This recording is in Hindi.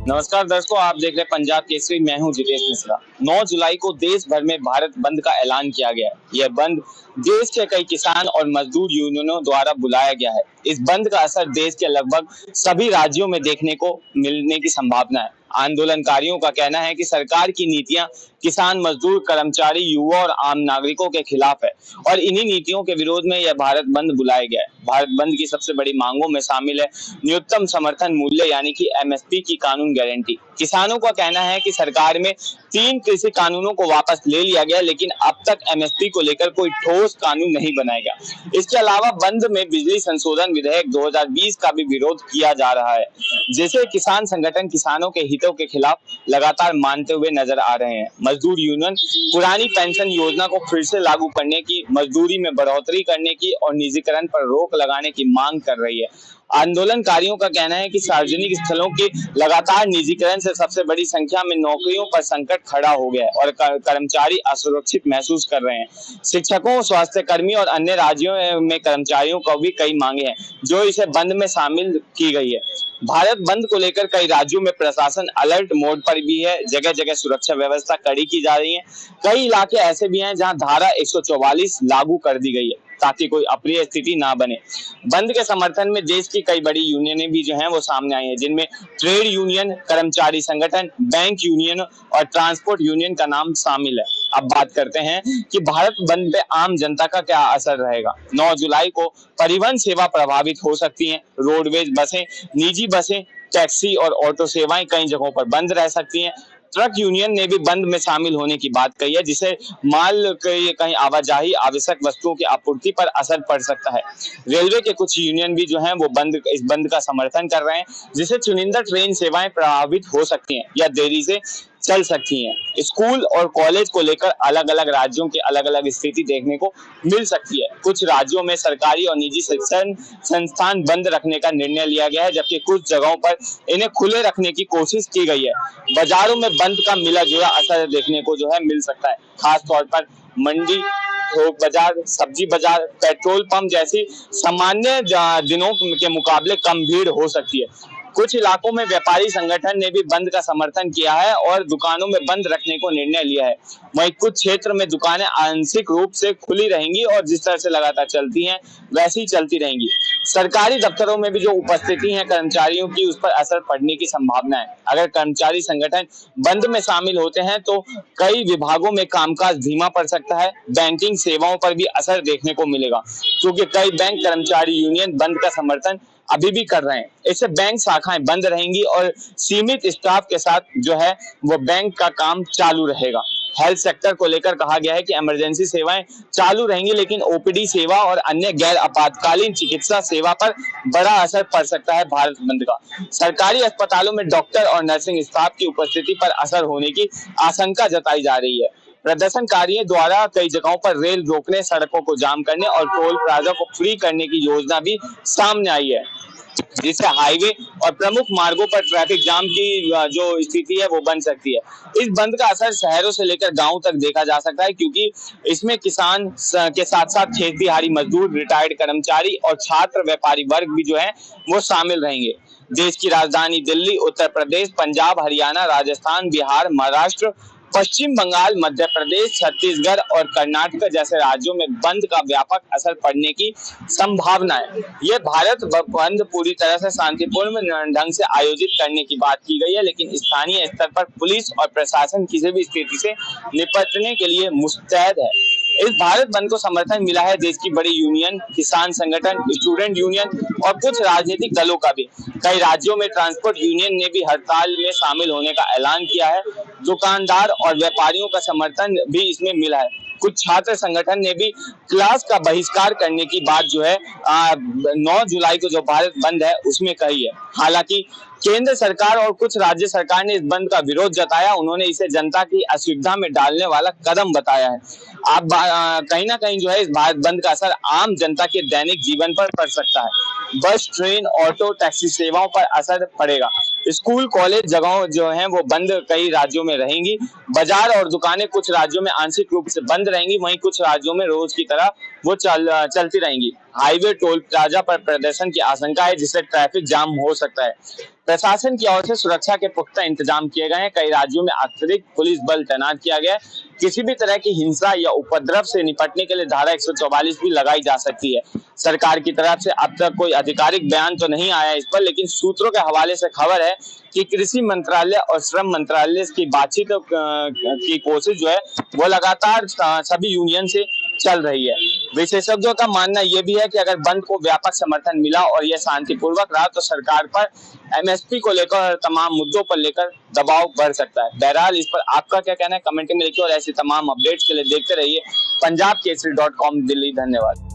नमस्कार दर्शकों, आप देख रहे हैं पंजाब केसरी। मैं हूं जितेश मिश्रा। 9 जुलाई को देश भर में भारत बंद का ऐलान किया गया है। यह बंद देश के कई किसान और मजदूर यूनियनों द्वारा बुलाया गया है। इस बंद का असर देश के लगभग सभी राज्यों में देखने को मिलने की संभावना है। आंदोलनकारियों का कहना है कि सरकार की नीतियां किसान, मजदूर, कर्मचारी, युवा और आम नागरिकों के खिलाफ है और इन्हीं नीतियों के विरोध में यह भारत बंद बुलाया गया है। भारत बंद की सबसे बड़ी मांगों में शामिल है न्यूनतम समर्थन मूल्य यानी कि एमएसपी की कानून गारंटी। किसानों का कहना है कि सरकार में 3 कृषि कानूनों को वापस ले लिया गया, लेकिन अब तक एमएसपी को लेकर कोई ठोस कानून नहीं बनाया गया। इसके अलावा बंद में बिजली संशोधन विधेयक 2020 का भी विरोध किया जा रहा है, जिसे किसान संगठन किसानों के हितों के खिलाफ लगातार मानते हुए नजर आ रहे हैं। मजदूर यूनियन पुरानी पेंशन योजना को फिर से लागू करने की, मजदूरी में बढ़ोतरी करने की और निजीकरण पर रोक लगाने की मांग कर रही है। आंदोलनकारियों का कहना है कि सार्वजनिक स्थलों के लगातार निजीकरण से सबसे बड़ी संख्या में नौकरियों पर संकट खड़ा हो गया है और कर्मचारी असुरक्षित महसूस कर रहे हैं। शिक्षकों, स्वास्थ्य कर्मी और अन्य राज्यों में कर्मचारियों को भी कई मांगे हैं जो इसे बंद में शामिल की गई है। भारत बंद को लेकर कई राज्यों में प्रशासन अलर्ट मोड पर भी है। जगह जगह सुरक्षा व्यवस्था कड़ी की जा रही है। कई इलाके ऐसे भी हैं जहां धारा 144 लागू कर दी गई है ताकि कोई अप्रिय स्थिति ना बने। बंद के समर्थन में देश की कई बड़ी यूनियनें भी जो हैं वो सामने आई हैं, जिनमें ट्रेड यूनियन, कर्मचारी संगठन, बैंक यूनियन और ट्रांसपोर्ट यूनियन का नाम शामिल है। अब बात करते हैं कि भारत बंद पे आम जनता का क्या असर रहेगा। 9 जुलाई को परिवहन सेवा प्रभावित हो सकती है। रोडवेज बसें, निजी बसें, टैक्सी और ऑटो सेवाएं कई जगहों पर बंद रह सकती हैं। ट्रक यूनियन ने भी बंद में शामिल होने की बात कही है, जिससे माल की कहीं आवाजाही, आवश्यक वस्तुओं की आपूर्ति पर असर पड़ सकता है। रेलवे के कुछ यूनियन भी जो हैं वो इस बंद का समर्थन कर रहे हैं, जिससे चुनिंदा ट्रेन सेवाएं प्रभावित हो सकती हैं या देरी से चल सकती हैं। स्कूल और कॉलेज को लेकर अलग अलग राज्यों की अलग अलग स्थिति देखने को मिल सकती है। कुछ राज्यों में सरकारी और निजी शिक्षण संस्थान बंद रखने का निर्णय लिया गया है, जबकि कुछ जगहों पर इन्हें खुले रखने की कोशिश की गई है। बाजारों में बंद का मिला जुला असर देखने को जो है मिल सकता है। खास तौर पर मंडी, थोक बाजार, सब्जी बाजार, पेट्रोल पंप जैसी सामान्य दिनों के मुकाबले कम भीड़ हो सकती है। कुछ इलाकों में व्यापारी संगठन ने भी बंद का समर्थन किया है और दुकानों में बंद रखने को निर्णय लिया है। वहीं कुछ क्षेत्र में दुकानें आंशिक रूप से खुली रहेंगी और जिस तरह से लगातार चलती हैं वैसी ही चलती रहेंगी। सरकारी दफ्तरों में भी जो उपस्थिति है कर्मचारियों की, उस पर असर पड़ने की संभावना है। अगर कर्मचारी संगठन बंद में शामिल होते हैं तो कई विभागों में कामकाज धीमा पड़ सकता है। बैंकिंग सेवाओं पर भी असर देखने को मिलेगा, क्योंकि कई बैंक कर्मचारी यूनियन बंद का समर्थन अभी भी कर रहे हैं। इससे बैंक शाखाएं बंद रहेंगी और सीमित स्टाफ के साथ जो है वो बैंक का काम चालू रहेगा। हेल्थ सेक्टर को लेकर कहा गया है कि इमरजेंसी सेवाएं चालू रहेंगी, लेकिन ओपीडी सेवा और अन्य गैर आपातकालीन चिकित्सा सेवा पर बड़ा असर पड़ सकता है भारत बंद का। सरकारी अस्पतालों में डॉक्टर और नर्सिंग स्टाफ की उपस्थिति पर असर होने की आशंका जताई जा रही है। प्रदर्शनकारियों द्वारा कई जगहों पर रेल रोकने, सड़कों को जाम करने और टोल प्लाजा को फ्री करने की योजना भी सामने आई है, जिससे हाईवे और प्रमुख मार्गों पर ट्रैफिक जाम की जो स्थिति है वो बन सकती है। इस बंद का असर शहरों से लेकर गांव तक देखा जा सकता है, क्योंकि इसमें किसान के साथ साथ खेती दिहाड़ी मजदूर, रिटायर्ड कर्मचारी और छात्र, व्यापारी वर्ग भी जो है वो शामिल रहेंगे। देश की राजधानी दिल्ली, उत्तर प्रदेश, पंजाब, हरियाणा, राजस्थान, बिहार, महाराष्ट्र, पश्चिम बंगाल, मध्य प्रदेश, छत्तीसगढ़ और कर्नाटक जैसे राज्यों में बंद का व्यापक असर पड़ने की संभावना है। यह भारत बंद पूरी तरह से शांतिपूर्ण ढंग से आयोजित करने की बात की गई है, लेकिन स्थानीय स्तर पर पुलिस और प्रशासन किसी भी स्थिति से निपटने के लिए मुस्तैद है। इस भारत बंद को समर्थन मिला है देश की बड़ी यूनियन, किसान संगठन, स्टूडेंट यूनियन और कुछ राजनीतिक दलों का भी। कई राज्यों में ट्रांसपोर्ट यूनियन ने भी हड़ताल में शामिल होने का ऐलान किया है। दुकानदार और व्यापारियों का समर्थन भी इसमें मिला है। कुछ छात्र संगठन ने भी क्लास का बहिष्कार करने की बात जो है 9 जुलाई को जो भारत बंद है उसमें कही है। हालांकि केंद्र सरकार और कुछ राज्य सरकार ने इस बंद का विरोध जताया। उन्होंने इसे जनता की असुविधा में डालने वाला कदम बताया है। आप कहीं ना कहीं जो है इस भारत बंद का असर आम जनता के दैनिक जीवन पर पड़ सकता है। बस, ट्रेन, ऑटो, टैक्सी सेवाओं पर असर पड़ेगा। स्कूल, कॉलेज जगहों जो हैं वो बंद कई राज्यों में रहेंगी। बाजार और दुकानें कुछ राज्यों में आंशिक रूप से बंद रहेंगी, वहीं कुछ राज्यों में रोज की तरह वो चलती रहेंगी। हाईवे टोल प्लाजा पर प्रदर्शन की आशंका है, जिससे ट्रैफिक जाम हो सकता है। प्रशासन की ओर से सुरक्षा के पुख्ता इंतजाम किए गए हैं। कई राज्यों में अतिरिक्त पुलिस बल तैनात किया गया है। किसी भी तरह की हिंसा या उपद्रव से निपटने के लिए धारा 144 भी लगाई जा सकती है। सरकार की तरफ से अब तक कोई आधिकारिक बयान तो नहीं आया इस पर, लेकिन सूत्रों के हवाले से खबर है कि कृषि मंत्रालय और श्रम मंत्रालय की बातचीत की कोशिश जो है वो लगातार सभी यूनियन से चल रही है। विशेषज्ञों का मानना यह भी है कि अगर बंद को व्यापक समर्थन मिला और यह शांतिपूर्वक रहा तो सरकार पर एमएसपी को लेकर तमाम मुद्दों पर लेकर दबाव बढ़ सकता है। बहरहाल इस पर आपका क्या कहना है कमेंट में लिखिए और ऐसी तमाम अपडेट्स के लिए देखते रहिए पंजाबकेसरी.com दिल्ली। धन्यवाद।